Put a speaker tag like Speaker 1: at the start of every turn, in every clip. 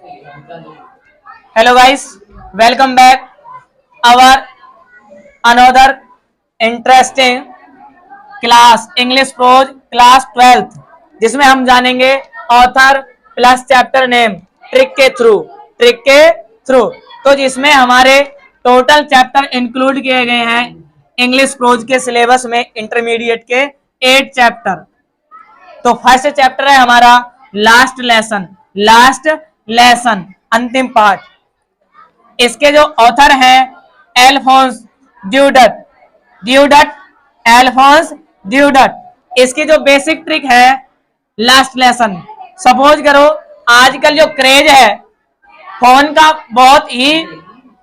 Speaker 1: Hello guys, welcome back our another interesting class English Prose class 12th जिसमें हम जानेंगे author plus chapter name trick के through. तो जिसमें हमारे टोटल चैप्टर इंक्लूड किए गए हैं इंग्लिश प्रोज के सिलेबस में इंटरमीडिएट के 8 चैप्टर। तो फर्स्ट चैप्टर है हमारा लास्ट लेसन अंतिम पार्ट। इसके जो ऑथर हैं एल्फोंस ड्यूडट। इसकी जो बेसिक ट्रिक है लास्ट लेसन। सपोज करो आजकल जो क्रेज है फोन का, बहुत ही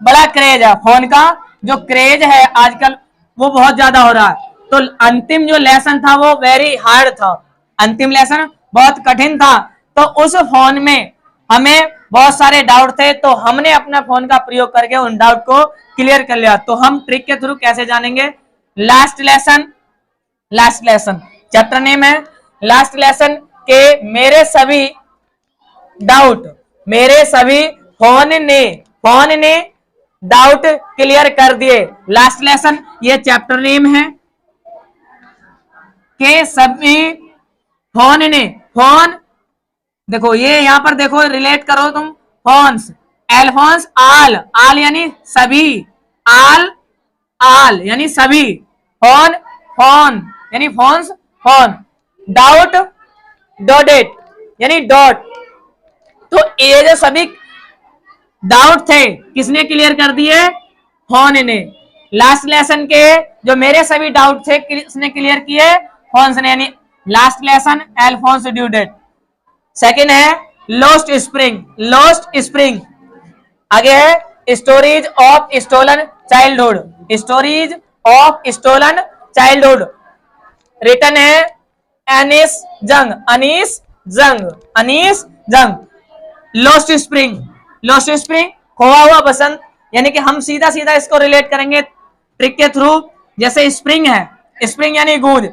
Speaker 1: बड़ा क्रेज है फोन का, जो क्रेज है आजकल वो बहुत ज्यादा हो रहा है। तो अंतिम जो लेसन था वो वेरी हार्ड था, अंतिम लेसन बहुत कठिन था। तो उस फोन में हमें बहुत सारे डाउट थे, तो हमने अपना फोन का प्रयोग करके उन डाउट को क्लियर कर लिया। तो हम ट्रिक के थ्रू कैसे जानेंगे? लास्ट लेसन चैप्टर नेम है लास्ट लेसन के मेरे सभी फोन ने डाउट क्लियर कर दिए। लास्ट लेसन ये चैप्टर नेम है के सभी फोन देखो, ये यहां पर देखो, रिलेट करो तुम फोन्स। एल्फोंस आल यानी सभी, आल यानी सभी, फोन यानी फोन्स, फोन, डाउट डॉटेड यानी डॉट। तो ये जो सभी डाउट थे किसने क्लियर कर दिए? फोन ने। लास्ट लेसन के जो मेरे सभी डाउट थे किसने क्लियर किए? फोन्स ने, यानी last lesson Alphonse Daudet. Second है लोस्ट स्प्रिंग। आगे है stories of stolen childhood. Written है अनीस जंग। लोस्ट स्प्रिंग खोआ हुआ बसंत, यानी कि हम सीधा इसको रिलेट करेंगे ट्रिक के थ्रू। जैसे स्प्रिंग है, स्प्रिंग यानी गूंज,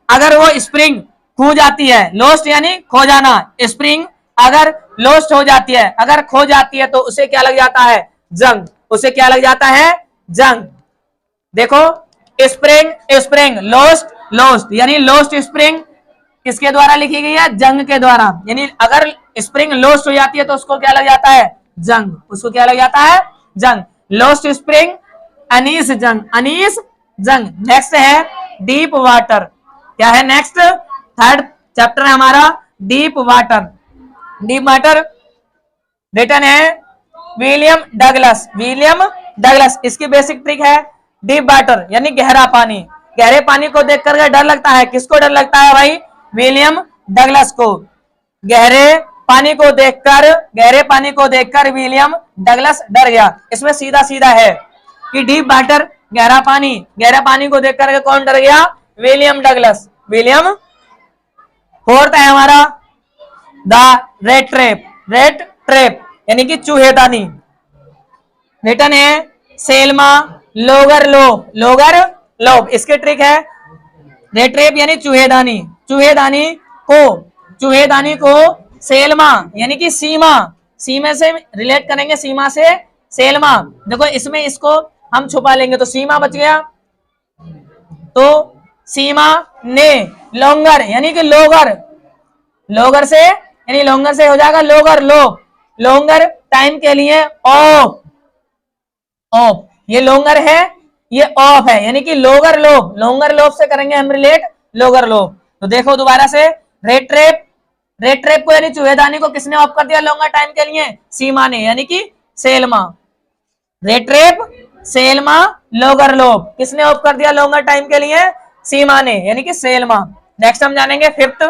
Speaker 1: अगर वो स्प्रिंग खो जाती है, लोस्ट यानी खो जाना, स्प्रिंग अगर लोस्ट हो जाती है, अगर खो जाती है तो उसे क्या लग जाता है? जंग। देखो स्प्रिंग लोस्ट यानी लोस्ट स्प्रिंग किसके द्वारा लिखी गई है? जंग के द्वारा। यानी अगर स्प्रिंग लोस्ट हो जाती है तो उसको क्या लग जाता है? जंग। लोस्ट स्प्रिंग अनीस जंग। नेक्स्ट है डीप वाटर। क्या है नेक्स्ट? थर्ड चैप्टर है हमारा डीप वाटर। रिटन है विलियम डगलस। इसकी बेसिक ट्रिक है डीप वाटर यानी गहरा पानी। गहरे पानी को देखकर डर लगता है, किसको डर लगता है भाई? विलियम डगलस को। गहरे पानी को देखकर विलियम डगलस डर गया। इसमें सीधा है कि डीप वाटर गहरा पानी को देखकर कौन डर गया? William Douglas. फोर्थ है हमारा द रेड ट्रैप यानी कि चूहेदानी। रिटन है सेल्मा लोगर लोब। इसकी ट्रिक है रेड ट्रैप यानी चूहेदानी को सेल्मा यानी कि सीमा से रिलेट करेंगे, सीमा से सेल्मा। देखो इसमें इसको हम छुपा लेंगे तो सीमा बच गया। तो सीमा ने लोंगर यानी कि लोगर से हो जाएगा लोंगर टाइम के लिए ऑफ। ये लोंगर है, ये ऑफ है, यानी कि लोंगर लोब से करेंगे हम रिलेट लोगर लोब। तो देखो दोबारा से रेड ट्रैप को यानी चूहेदानी को किसने ऑफ कर दिया लोंगर टाइम के लिए? सीमा ने, यानी कि Selma. Red trap Selma Lagerlof किसने ऑफ कर दिया लोंगर टाइम के लिए? सीमा ने, यानी कि सेल्मा। नेक्स्ट हम जानेंगे फिफ्थ।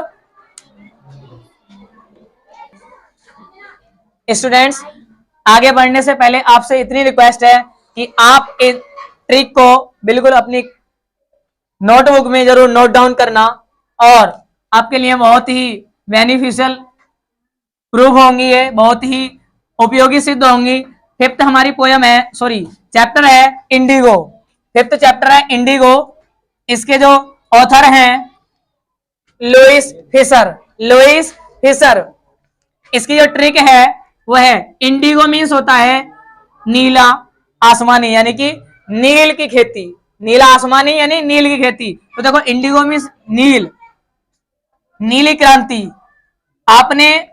Speaker 1: स्टूडेंट्स, आगे बढ़ने से पहले आपसे इतनी रिक्वेस्ट है कि आप इस ट्रिक को बिल्कुल अपनी नोटबुक में जरूर नोट डाउन करना, और आपके लिए बहुत ही बेनिफिशियल प्रूफ होंगी, ये बहुत ही उपयोगी सिद्ध होंगी। फिफ्थ हमारी पोयम है, चैप्टर है इंडिगो। फिफ्थ चैप्टर है इंडिगो। इसके जो ऑथर हैं लुइस फिशर। इसकी जो ट्रिक है वो है इंडिगो मीन्स होता है नीला आसमानी, यानी कि नील की खेती, नीला आसमानी यानी नील की खेती। तो देखो इंडिगो मीन्स नील, नीली क्रांति। आपने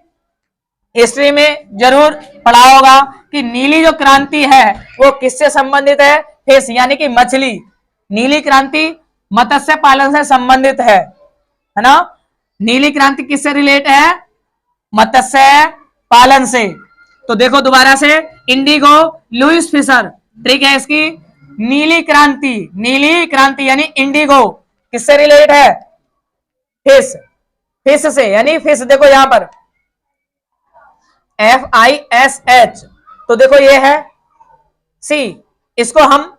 Speaker 1: हिस्ट्री में जरूर पढ़ा होगा कि नीली जो क्रांति है वो किससे संबंधित है? फिश यानी कि मछली। नीली क्रांति मत्स्य पालन से संबंधित है ना। नीली क्रांति किससे रिलेट है? मत्स्य पालन से। तो देखो दोबारा से, इंडिगो लुइस फिशर, ट्रिक है इसकी नीली क्रांति, नीली क्रांति यानी इंडिगो किससे रिलेट है? फिश, फिश से, यानी फिश। देखो यहां पर FISH, तो देखो ये है सी, इसको हम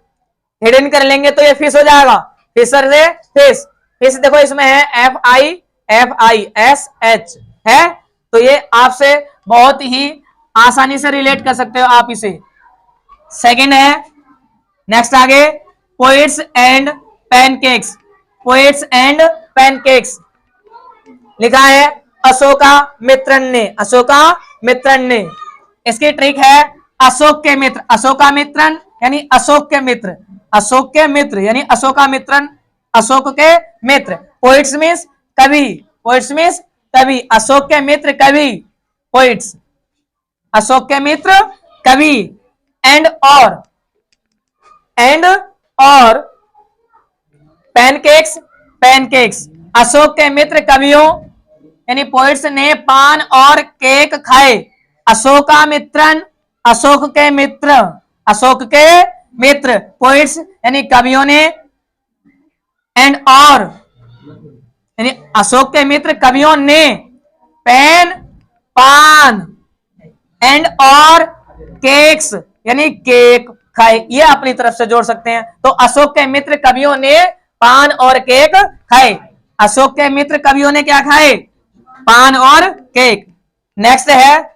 Speaker 1: हिडन कर लेंगे तो ये फिश हो जाएगा, फिशर से फिश। फिश देखो इसमें है FISH है, तो ये आपसे बहुत ही आसानी से रिलेट कर सकते हो आप इसे। सेकंड है, नेक्स्ट आगे, poets and pancakes, poets and pancakes लिखा है अशोका मित्रन ने, अशोका मित्रन ने। इसकी ट्रिक है अशोक के मित्र, अशोका मित्रन यानी अशोक के मित्र, अशोक के मित्र यानी अशोका मित्रन, अशोक के मित्र। पोइट्स मीन्स कवि, पोइट्स मीन्स कवि, अशोक के मित्र कवि, पोइट्स, अशोक के मित्र कवि। एंड और पैनकेक्स, पैनकेक्स, अशोक के मित्र कवियों यानी पोइट्स ने पान और केक खाए। अशोका मित्रन, अशोक के मित्र, अशोक के मित्र, पोइट्स यानी कवियों ने, एंड और यानी अशोक के मित्र कवियों ने, पेन पान, एंड और केक्स यानी केक खाए। ये अपनी तरफ से जोड़ सकते हैं। तो अशोक के मित्र कवियों ने पान और केक खाए, अशोक के मित्र कवियों ने क्या खाए? पान और केक। नेक्स्ट है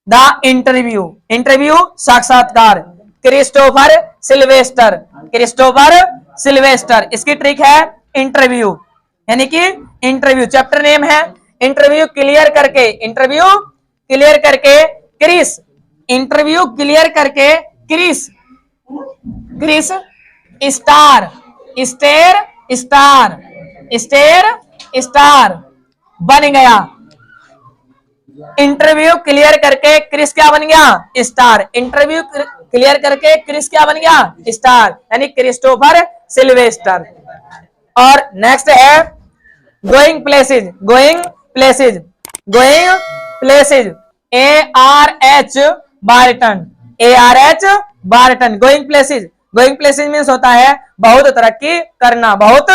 Speaker 1: द इंटरव्यू, इंटरव्यू साक्षात्कार, क्रिस्टोफर सिल्वेस्टर, क्रिस्टोफर सिल्वेस्टर। इसकी ट्रिक है इंटरव्यू यानी कि इंटरव्यू, चैप्टर नेम है इंटरव्यू क्लियर करके, इंटरव्यू क्लियर करके क्रिस, इंटरव्यू क्लियर करके क्रिस, क्रिस स्टार, स्टेर स्टार, स्टेर स्टार बन गया। इंटरव्यू क्लियर करके क्रिस क्या बन गया? स्टार। इंटरव्यू क्लियर करके क्रिस क्या बन गया? स्टार, यानी क्रिस्टोफर सिल्वेस्टर। और नेक्स्ट है going places, going places, going places, ARH Barton, ARH Barton, going places. Going places means होता है बहुत तरक्की करना, बहुत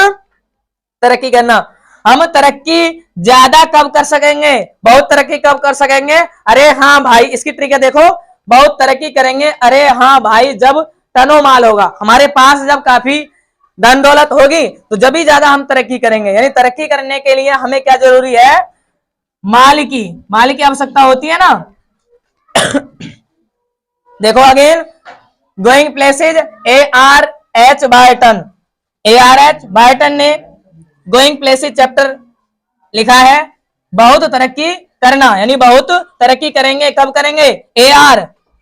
Speaker 1: तरक्की करना। हम तरक्की ज्यादा कब कर सकेंगे? बहुत तरक्की कब कर सकेंगे? अरे हाँ भाई, इसकी ट्रिक है देखो, बहुत तरक्की करेंगे, अरे हाँ भाई, जब टनो माल होगा हमारे पास, जब काफी धन दौलत होगी तो जब भी ज्यादा हम तरक्की करेंगे। यानी तरक्की करने के लिए हमें क्या जरूरी है? माल की आवश्यकता होती है ना। देखो again, going places, ARH Barton, ARH Barton ने गोइंग प्लेसेज चैप्टर लिखा है बहुत तरक्की करना, यानी बहुत तरक्की करेंगे। कब करेंगे?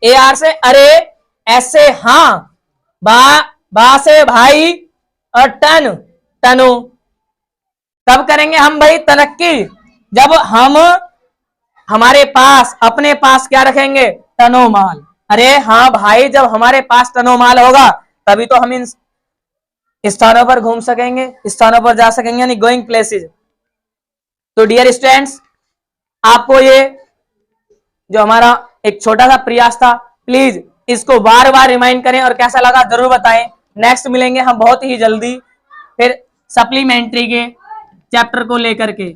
Speaker 1: AR से अरे, S से हाँ, बा से भाई, और टन, टनु। कब करेंगे हम भाई तरक्की? जब हम हमारे पास, अपने पास क्या रखेंगे? टनो माल। अरे हाँ भाई, जब हमारे पास टनो माल होगा तभी तो हम इन स्थानों पर घूम सकेंगे, स्थानों पर जा सकेंगे, यानी गोइंग प्लेसेज। तो डियर स्टूडेंट्स, आपको ये जो हमारा एक छोटा सा प्रयास था, प्लीज इसको बार बार रिमाइंड करें और कैसा लगा जरूर बताएं। नेक्स्ट मिलेंगे हम बहुत ही जल्दी फिर सप्लीमेंट्री के चैप्टर को लेकर के।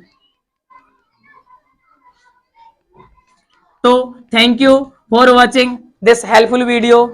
Speaker 1: तो thank you for watching this helpful video.